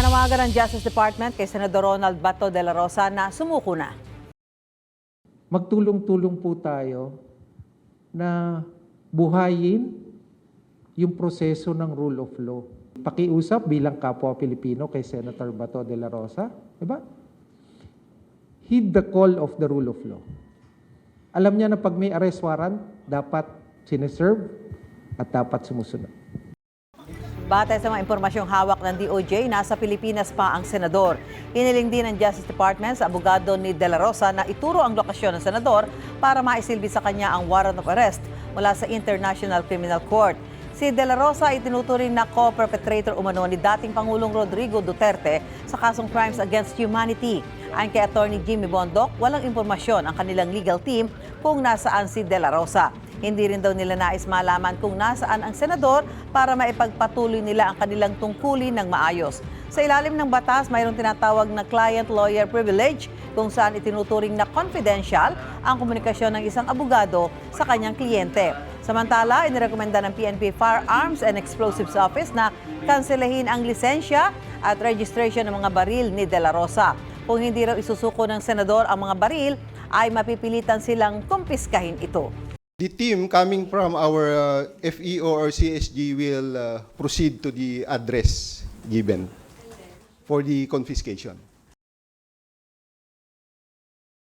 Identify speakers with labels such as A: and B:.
A: Pinanawagan ng Justice Department kay Senador Ronald Bato de la Rosa na sumuko na.
B: Magtulong-tulong po tayo na buhayin yung proseso ng rule of law. Pakiusap bilang kapwa Pilipino kay Senator Bato de la Rosa, diba? Heed the call of the rule of law. Alam niya na pag may arrest warrant, dapat sineserve at dapat sumusunod.
A: Batay sa mga impormasyong hawak ng DOJ, nasa Pilipinas pa ang senador. Iniling din ng Justice Department sa abogado ni De La Rosa na ituro ang lokasyon ng senador para maisilbi sa kanya ang warrant of arrest mula sa International Criminal Court. Si De La Rosa ay tinuturing na co-perpetrator umano ni dating Pangulong Rodrigo Duterte sa kasong Crimes Against Humanity. Ayon kay Attorney Jimmy Bondoc, walang impormasyon ang kanilang legal team kung nasaan si De La Rosa. Hindi rin daw nila nais malaman kung nasaan ang senador para maipagpatuloy nila ang kanilang tungkulin ng maayos. Sa ilalim ng batas, mayroong tinatawag na client-lawyer privilege kung saan itinuturing na confidential ang komunikasyon ng isang abogado sa kanyang kliyente. Samantala, inirekomenda ng PNP Firearms and Explosives Office na kanselahin ang lisensya at registration ng mga baril ni De La Rosa. Kung hindi raw isusuko ng senador ang mga baril, ay mapipilitan silang kumpiskahin ito.
C: The team coming from our FEO or CSG will proceed to the address given for the confiscation.